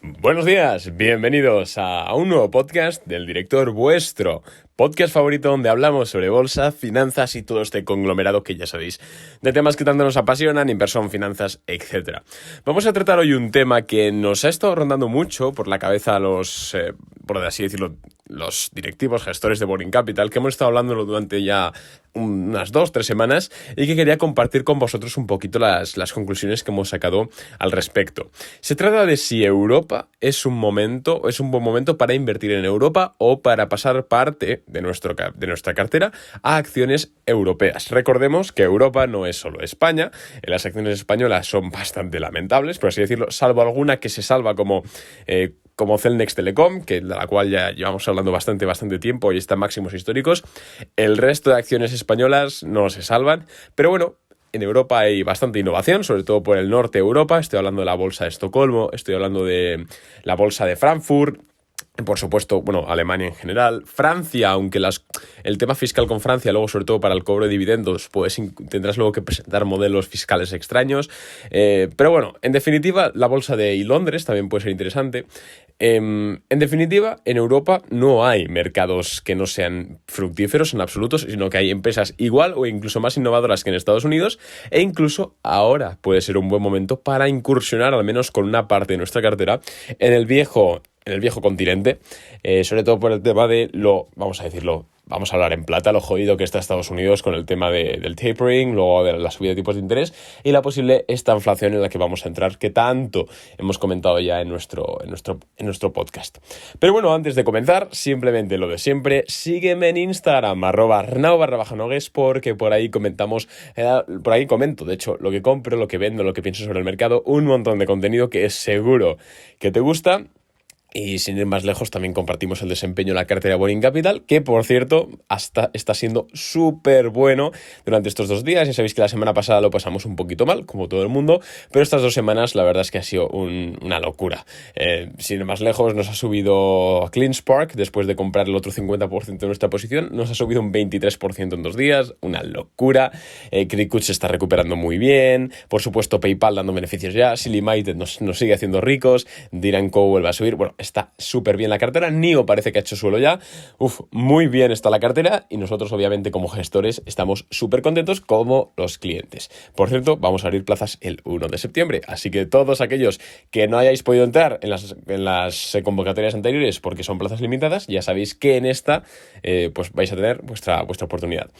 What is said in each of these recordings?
Buenos días, bienvenidos a un nuevo podcast del director, vuestro podcast favorito donde hablamos sobre bolsa, finanzas y todo este conglomerado que ya sabéis, de temas que tanto nos apasionan, inversión, finanzas, etc. Vamos a tratar hoy un tema que nos ha estado rondando mucho por la cabeza a los, por así decirlo, los directivos, gestores de Boring Capital, que hemos estado hablándolo durante ya unas 2-3 semanas y que quería compartir con vosotros un poquito las conclusiones que hemos sacado al respecto. Se trata de si Europa es un buen momento para invertir en Europa o para pasar parte de nuestra cartera a acciones europeas. Recordemos que Europa no es solo España, las acciones españolas son bastante lamentables, por así decirlo, salvo alguna que se salva como Cellnex Telecom, de la cual ya llevamos hablando bastante tiempo y está en máximos históricos. El resto de acciones españolas no se salvan, pero bueno, en Europa hay bastante innovación, sobre todo por el norte de Europa. Estoy hablando de la bolsa de Estocolmo, estoy hablando de la bolsa de Frankfurt. Por supuesto, Alemania en general, Francia, aunque el tema fiscal con Francia, luego sobre todo para el cobro de dividendos, pues tendrás luego que presentar modelos fiscales extraños. Pero bueno, en definitiva, la bolsa de Londres también puede ser interesante. En definitiva, en Europa no hay mercados que no sean fructíferos en absoluto, sino que hay empresas igual o incluso más innovadoras que en Estados Unidos, e incluso ahora puede ser un buen momento para incursionar, al menos con una parte de nuestra cartera, en el viejo continente, sobre todo por el tema de vamos a hablar en plata, lo jodido que está Estados Unidos con el tema del tapering, luego de la subida de tipos de interés y la posible esta inflación en la que vamos a entrar, que tanto hemos comentado ya en nuestro podcast. Pero bueno, antes de comenzar, simplemente lo de siempre, sígueme en Instagram, @arnau_nogues, porque por ahí comento, de hecho, lo que compro, lo que vendo, lo que pienso sobre el mercado, un montón de contenido que es seguro que te gusta. Y sin ir más lejos, también compartimos el desempeño de la cartera de Boring Capital, que por cierto está siendo súper bueno durante estos 2 días. Ya sabéis que la semana pasada lo pasamos un poquito mal, como todo el mundo, pero estas 2 semanas la verdad es que ha sido una locura. Sin ir más lejos, nos ha subido CleanSpark, después de comprar el otro 50% de nuestra posición, nos ha subido un 23% en 2 días, una locura. Cricut se está recuperando muy bien, por supuesto PayPal dando beneficios ya, Silimited nos sigue haciendo ricos, Diranco vuelve a subir, está súper bien la cartera. NIO parece que ha hecho suelo ya. Muy bien está la cartera y nosotros obviamente como gestores estamos súper contentos como los clientes. Por cierto, vamos a abrir plazas el 1 de septiembre, así que todos aquellos que no hayáis podido entrar en las convocatorias anteriores porque son plazas limitadas, ya sabéis que en esta pues vais a tener vuestra oportunidad.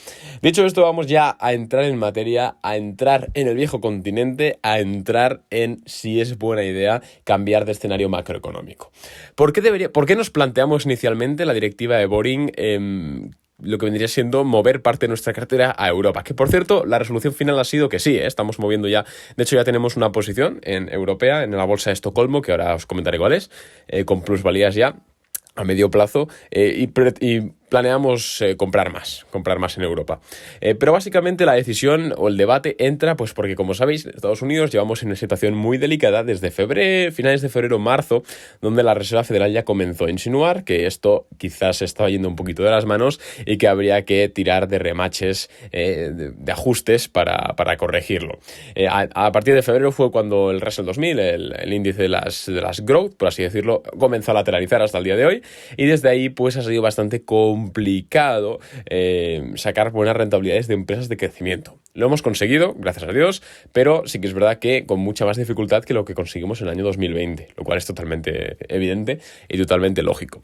Dicho esto, vamos ya a entrar en materia, a entrar en el viejo continente, a entrar en si es buena idea cambiar de escenario macroeconómico. ¿Por qué nos planteamos inicialmente la directiva de Boring lo que vendría siendo mover parte de nuestra cartera a Europa? Que por cierto, la resolución final ha sido que sí, estamos moviendo ya. De hecho, ya tenemos una posición europea en la bolsa de Estocolmo, que ahora os comentaré cuál es, con plusvalías ya a medio plazo, y planeamos comprar más en Europa. Pero básicamente la decisión o el debate entra pues porque, como sabéis, en Estados Unidos llevamos en una situación muy delicada desde finales de febrero, marzo, donde la Reserva Federal ya comenzó a insinuar que esto quizás se estaba yendo un poquito de las manos y que habría que tirar de remaches, de ajustes para corregirlo. A partir de febrero fue cuando el Russell 2000, el índice de las growth, por así decirlo, comenzó a lateralizar hasta el día de hoy, y desde ahí pues ha sido bastante complicado sacar buenas rentabilidades de empresas de crecimiento. Lo hemos conseguido, gracias a Dios, pero sí que es verdad que con mucha más dificultad que lo que conseguimos en el año 2020, lo cual es totalmente evidente y totalmente lógico.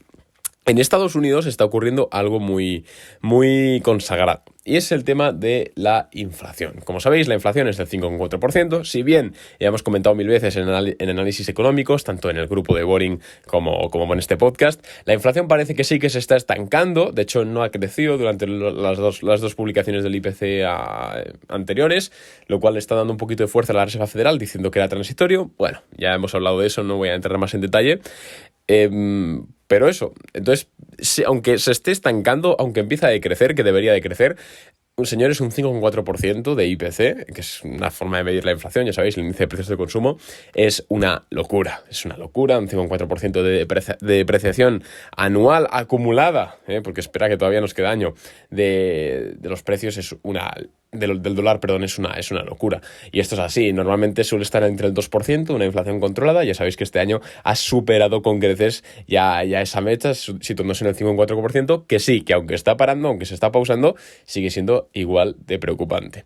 En Estados Unidos está ocurriendo algo muy, muy consagrado, y es el tema de la inflación. Como sabéis, la inflación es del 5,4%, si bien ya hemos comentado 1000 veces en análisis económicos, tanto en el grupo de Boring como en este podcast, la inflación parece que sí que se está estancando. De hecho no ha crecido durante las dos publicaciones del IPC anteriores, lo cual le está dando un poquito de fuerza a la Reserva Federal diciendo que era transitorio. Bueno, ya hemos hablado de eso, no voy a entrar más en detalle. Pero eso, entonces, aunque se esté estancando, aunque empieza a decrecer, que debería de crecer, señores, un 5,4% de IPC, que es una forma de medir la inflación, ya sabéis, el índice de precios de consumo, es una locura, un 5,4% de depreciación anual acumulada, porque espera que todavía nos queda año, de los precios, es una del dólar, perdón, es una locura. Y esto es así. Normalmente suele estar entre el 2%, una inflación controlada. Ya sabéis que este año ha superado con creces ya esa meta, situándose en el 5,4%, que sí, que aunque está parando, aunque se está pausando, sigue siendo igual de preocupante.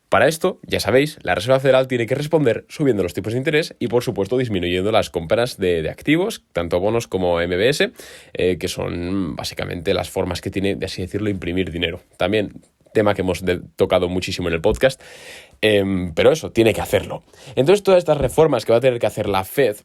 Para esto, ya sabéis, la Reserva Federal tiene que responder subiendo los tipos de interés y, por supuesto, disminuyendo las compras de activos, tanto bonos como MBS, que son básicamente las formas que tiene, de así decirlo, imprimir dinero. También tema que hemos tocado muchísimo en el podcast, pero eso, tiene que hacerlo. Entonces, todas estas reformas que va a tener que hacer la Fed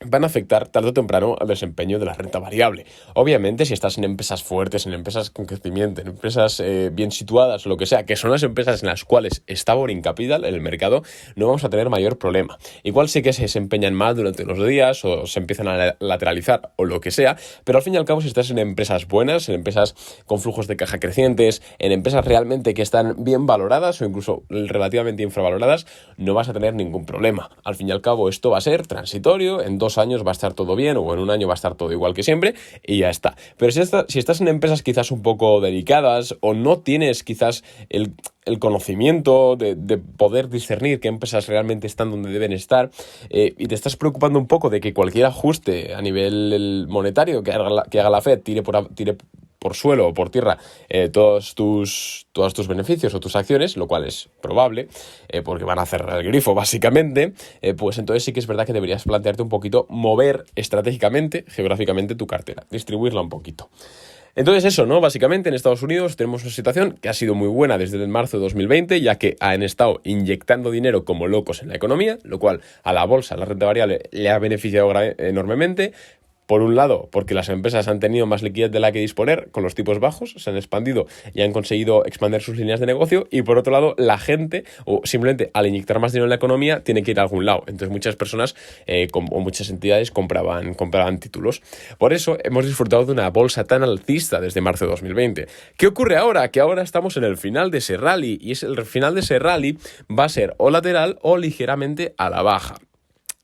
van a afectar tarde o temprano al desempeño de la renta variable. Obviamente, si estás en empresas fuertes, en empresas con crecimiento, en empresas bien situadas, lo que sea, que son las empresas en las cuales está Boring Capital en el mercado, no vamos a tener mayor problema. Igual sí que se desempeñan mal durante los días o se empiezan a lateralizar o lo que sea, pero al fin y al cabo, si estás en empresas buenas, en empresas con flujos de caja crecientes, en empresas realmente que están bien valoradas o incluso relativamente infravaloradas, no vas a tener ningún problema. Al fin y al cabo, esto va a ser transitorio, en 2 años va a estar todo bien o en 1 año va a estar todo igual que siempre y ya está. Pero si estás en empresas quizás un poco delicadas o no tienes quizás el conocimiento de poder discernir qué empresas realmente están donde deben estar y te estás preocupando un poco de que cualquier ajuste a nivel monetario que haga la Fed tire por suelo o por tierra todos tus beneficios o tus acciones, lo cual es probable, porque van a cerrar el grifo básicamente, pues entonces sí que es verdad que deberías plantearte un poquito mover estratégicamente, geográficamente tu cartera, distribuirla un poquito. Entonces eso, ¿no? Básicamente en Estados Unidos tenemos una situación que ha sido muy buena desde el marzo de 2020, ya que han estado inyectando dinero como locos en la economía, lo cual a la bolsa, a la renta variable, le ha beneficiado enormemente. Por un lado, porque las empresas han tenido más liquidez de la que disponer con los tipos bajos, se han expandido y han conseguido expandir sus líneas de negocio, y por otro lado, la gente, o simplemente al inyectar más dinero en la economía, tiene que ir a algún lado. Entonces muchas personas o muchas entidades compraban títulos. Por eso hemos disfrutado de una bolsa tan alcista desde marzo de 2020. ¿Qué ocurre ahora? Que ahora estamos en el final de ese rally, y el final de ese rally va a ser o lateral o ligeramente a la baja.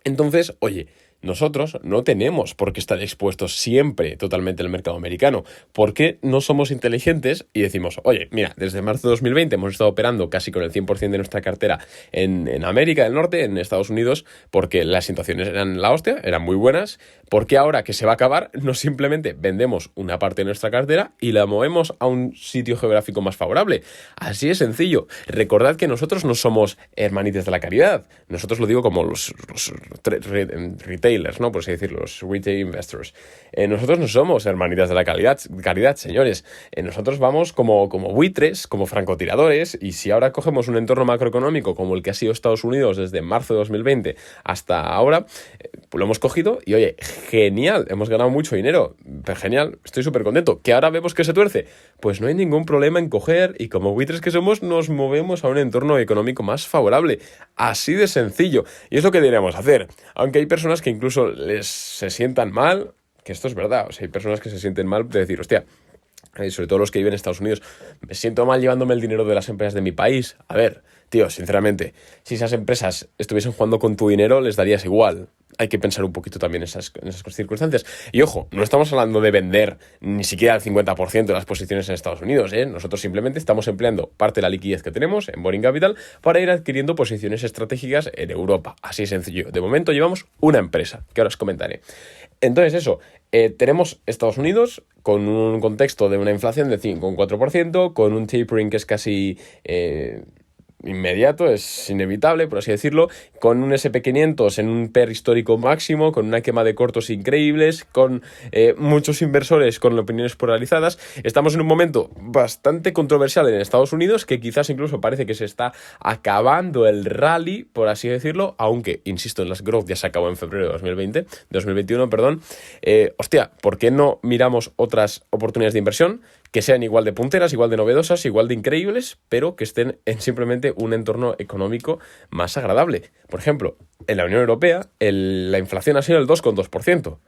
Entonces, oye, nosotros no tenemos por qué estar expuestos siempre totalmente al mercado americano. ¿Por qué no somos inteligentes y decimos, oye, mira, desde marzo de 2020 hemos estado operando casi con el 100% de nuestra cartera en América del Norte, en Estados Unidos, porque las situaciones eran la hostia, eran muy buenas? ¿Por qué ahora que se va a acabar no simplemente vendemos una parte de nuestra cartera y la movemos a un sitio geográfico más favorable? Así es sencillo. Recordad que nosotros no somos hermanitas de la caridad. Nosotros lo digo como los retailers, ¿no? Por así decirlo, los retail investors. Nosotros no somos hermanitas de la caridad, señores. Nosotros vamos como buitres, como francotiradores, y si ahora cogemos un entorno macroeconómico como el que ha sido Estados Unidos desde marzo de 2020 hasta ahora, pues lo hemos cogido y, oye, genial, hemos ganado mucho dinero, pero genial, estoy súper contento. ¿Que ahora vemos que se tuerce? Pues no hay ningún problema en coger y, como buitres que somos, nos movemos a un entorno económico más favorable. Así de sencillo. Y es lo que deberíamos hacer. Aunque hay personas que incluso se sientan mal, que esto es verdad, o sea, hay personas que se sienten mal de decir, hostia, sobre todo los que viven en Estados Unidos, me siento mal llevándome el dinero de las empresas de mi país. A ver, tío, sinceramente, si esas empresas estuviesen jugando con tu dinero, les darías igual. Hay que pensar un poquito también en esas circunstancias. Y ojo, no estamos hablando de vender ni siquiera el 50% de las posiciones en Estados Unidos, ¿eh? Nosotros simplemente estamos empleando parte de la liquidez que tenemos en Boring Capital para ir adquiriendo posiciones estratégicas en Europa. Así de sencillo. De momento llevamos una empresa, que ahora os comentaré. Entonces eso, tenemos Estados Unidos con un contexto de una inflación de 5,4%, con un tapering que es casi inmediato, es inevitable, por así decirlo, con un SP500 en un PER histórico máximo, con una quema de cortos increíbles, con muchos inversores con opiniones polarizadas. Estamos en un momento bastante controversial en Estados Unidos, que quizás incluso parece que se está acabando el rally, por así decirlo, aunque, insisto, en las growth ya se acabó en febrero de 2021, perdón. Hostia, ¿por qué no miramos otras oportunidades de inversión que sean igual de punteras, igual de novedosas, igual de increíbles, pero que estén en simplemente un entorno económico más agradable? Por ejemplo, en la Unión Europea la inflación ha sido el 2,2%.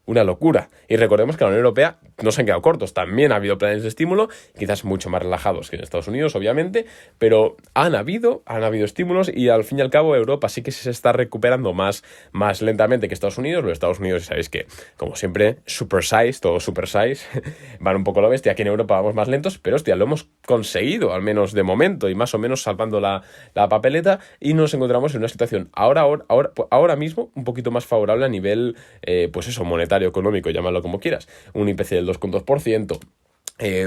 Una locura. Y recordemos que la Unión Europea no se han quedado cortos, también ha habido planes de estímulo, quizás mucho más relajados que en Estados Unidos, obviamente, pero han habido estímulos y al fin y al cabo Europa sí que se está recuperando más lentamente que Estados Unidos. Los Estados Unidos, sabéis que, como siempre, todo super size, van un poco a lo bestia. Aquí en Europa vamos más lentos, pero hostia, lo hemos conseguido, al menos de momento, y más o menos salvando la papeleta, y nos encontramos en una situación ahora mismo un poquito más favorable a nivel, pues eso, monetario, económico, llámalo como quieras. Un IPC del 2,2%.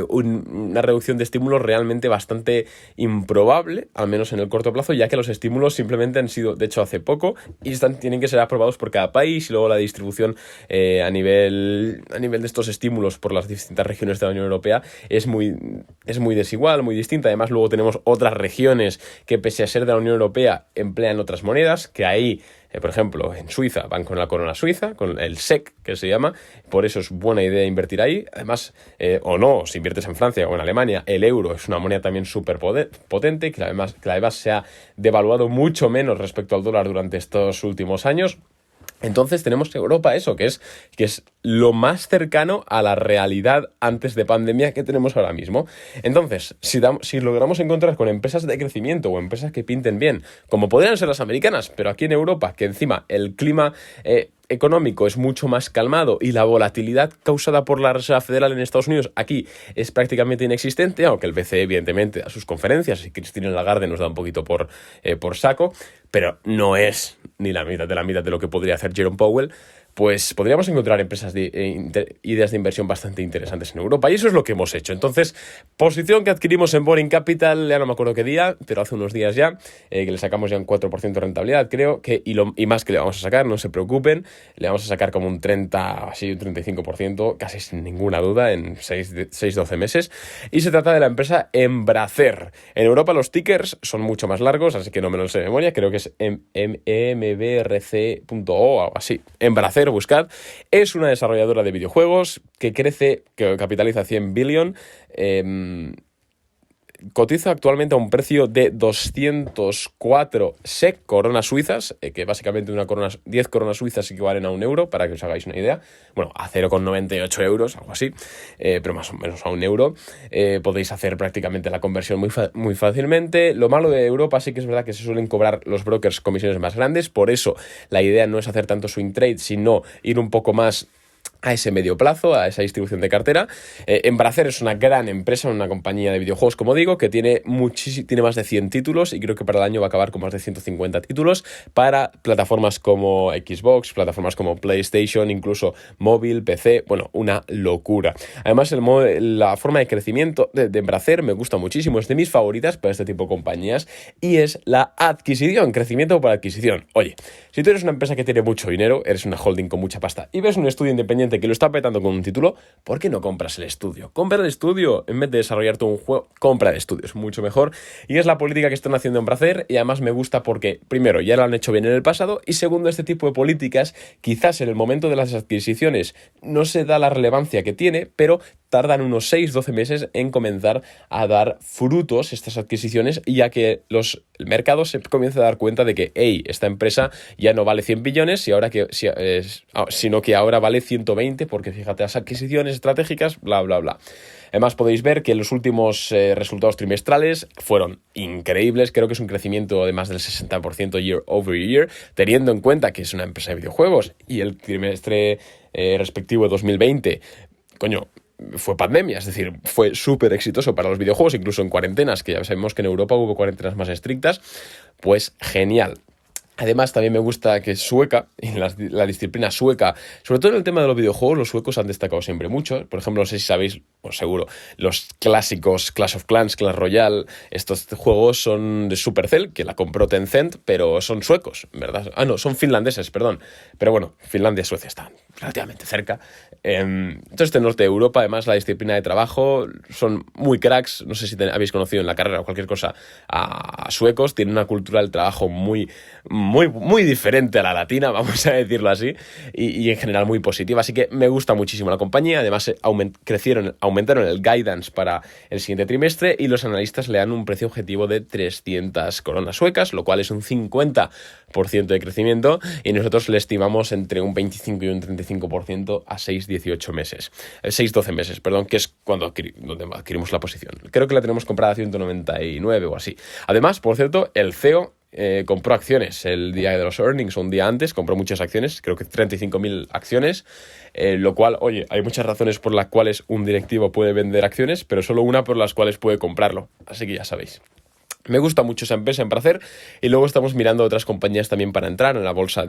Una reducción de estímulos realmente bastante improbable, al menos en el corto plazo, ya que los estímulos simplemente han sido, de hecho, hace poco y tienen que ser aprobados por cada país, y luego la distribución a nivel de estos estímulos por las distintas regiones de la Unión Europea es muy desigual, muy distinta. Además, luego tenemos otras regiones que, pese a ser de la Unión Europea, emplean otras monedas, que ahí, por ejemplo, en Suiza van con la corona suiza, con el SEC, que se llama. Por eso es buena idea invertir ahí. Además, o no, si inviertes en Francia o en Alemania, el euro es una moneda también súper potente, que además se ha devaluado mucho menos respecto al dólar durante estos últimos años. Entonces tenemos Europa, eso, que es lo más cercano a la realidad antes de pandemia que tenemos ahora mismo. Entonces, si logramos encontrar con empresas de crecimiento o empresas que pinten bien, como podrían ser las americanas, pero aquí en Europa, que encima el clima económico es mucho más calmado y la volatilidad causada por la Reserva Federal en Estados Unidos aquí es prácticamente inexistente, aunque el BCE evidentemente a sus conferencias, y Christine Lagarde nos da un poquito por saco, pero no es ni la mitad de lo que podría hacer Jerome Powell. Pues podríamos encontrar empresas ideas de inversión bastante interesantes en Europa, y eso es lo que hemos hecho. Entonces, posición que adquirimos en Boring Capital, ya no me acuerdo qué día, pero hace unos días ya, que le sacamos ya un 4% de rentabilidad, creo, y más que le vamos a sacar, no se preocupen, le vamos a sacar como un 30, así un 35%, casi sin ninguna duda, en 6-12 meses, y se trata de la empresa Embracer. En Europa los tickers son mucho más largos, así que no me lo sé de memoria, creo que es embrc.o o algo así. Embracer, buscad, es una desarrolladora de videojuegos que capitaliza 100 billion, cotiza actualmente a un precio de 204 SEK, coronas suizas, que básicamente 10 coronas suizas equivalen a €1, para que os hagáis una idea. Bueno, a 0,98 euros, algo así, pero más o menos a €1. Podéis hacer prácticamente la conversión muy fácilmente. Lo malo de Europa sí que es verdad que se suelen cobrar los brokers comisiones más grandes, por eso la idea no es hacer tanto swing trade, sino ir un poco más a ese medio plazo, a esa distribución de cartera. Embracer es una gran empresa, una compañía de videojuegos, como digo, que tiene más de 100 títulos, y creo que para el año va a acabar con más de 150 títulos para plataformas como Xbox, plataformas como PlayStation, incluso móvil, PC, bueno, una locura. Además, la forma de crecimiento de Embracer me gusta muchísimo, es de mis favoritas para este tipo de compañías, y es la adquisición, crecimiento por adquisición. Oye, si tú eres una empresa que tiene mucho dinero, eres una holding con mucha pasta, y ves un estudio independiente que lo está petando con un título, ¿por qué no compras el estudio? Compra el estudio, en vez de desarrollarte un juego, compra el estudio, es mucho mejor, y es la política que están haciendo en Embracer, y además me gusta porque, primero, ya lo han hecho bien en el pasado, y segundo, este tipo de políticas, quizás en el momento de las adquisiciones no se da la relevancia que tiene, pero tardan unos 6-12 meses en comenzar a dar frutos estas adquisiciones, ya que el mercado se comienza a dar cuenta de que, esta empresa ya no vale 100 billones, sino que ahora vale 120, porque fíjate, las adquisiciones estratégicas, bla, bla, bla. Además, podéis ver que los últimos resultados trimestrales fueron increíbles. Creo que es un crecimiento de más del 60% year over year, teniendo en cuenta que es una empresa de videojuegos, y el trimestre respectivo de 2020, fue pandemia, es decir, fue súper exitoso para los videojuegos, incluso en cuarentenas, que ya sabemos que en Europa hubo cuarentenas más estrictas. Pues genial. Además, también me gusta que es sueca, y la disciplina sueca, sobre todo en el tema de los videojuegos, los suecos han destacado siempre mucho. Por ejemplo, no sé si sabéis, pues seguro, los clásicos Clash of Clans, Clash Royale, estos juegos son de Supercell, que la compró Tencent, pero son suecos, ¿verdad? No, son finlandeses, perdón. Pero bueno, Finlandia y Suecia están relativamente cerca. Entonces, este norte de Europa, además, la disciplina de trabajo, son muy cracks. No sé si habéis conocido en la carrera o cualquier cosa a suecos. Tienen una cultura del trabajo muy diferente a la latina, vamos a decirlo así, y en general muy positiva. Así que me gusta muchísimo la compañía. Además, aumentaron el guidance para el siguiente trimestre y los analistas le dan un precio objetivo de 300 coronas suecas, lo cual es un 50% de crecimiento, y nosotros le estimamos entre un 25 y un 35% a 6-12 meses, que es donde adquirimos la posición. Creo que la tenemos comprada a 199 o así. Además, por cierto, el CEO compró acciones el día de los earnings o un día antes, compró muchas acciones, creo que 35.000 acciones, lo cual, oye, hay muchas razones por las cuales un directivo puede vender acciones, pero solo una por las cuales puede comprarlo, así que ya sabéis. Me gusta mucho esa empresa en Pracer, y luego estamos mirando otras compañías también para entrar en la bolsa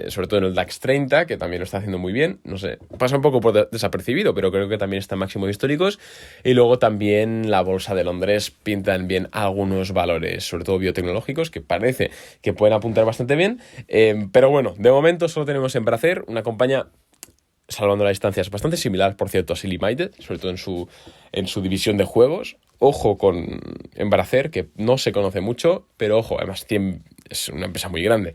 sobre todo en el DAX 30, que también lo está haciendo muy bien. No sé, pasa un poco por desapercibido, pero creo que también está en máximos históricos. Y luego también la bolsa de Londres pintan bien algunos valores, sobre todo biotecnológicos, que parece que pueden apuntar bastante bien. Pero bueno, de momento solo tenemos en Pracer una compañía, salvando las distancias, bastante similar, por cierto, a Silimited, sobre todo en su división de juegos. Ojo con Embracer, que no se conoce mucho, pero ojo, además es una empresa muy grande.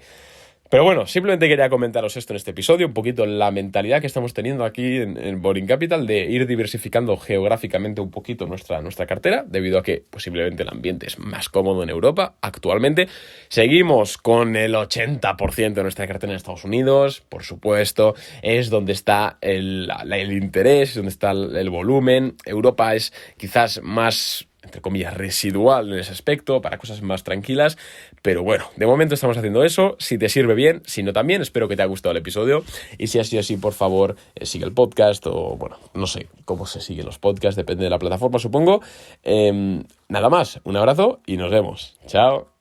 Pero bueno, simplemente quería comentaros esto en este episodio, un poquito la mentalidad que estamos teniendo aquí en Boring Capital de ir diversificando geográficamente un poquito nuestra cartera, debido a que posiblemente el ambiente es más cómodo en Europa actualmente. Seguimos con el 80% de nuestra cartera en Estados Unidos, por supuesto, es donde está el interés, donde está el volumen. Europa es quizás más, entre comillas, residual en ese aspecto, para cosas más tranquilas, pero bueno, de momento estamos haciendo eso. Si te sirve bien, si no también, espero que te haya gustado el episodio, y si ha sido así, por favor, sigue el podcast, o bueno, no sé cómo se siguen los podcasts, depende de la plataforma, supongo. Nada más, un abrazo y nos vemos. Chao.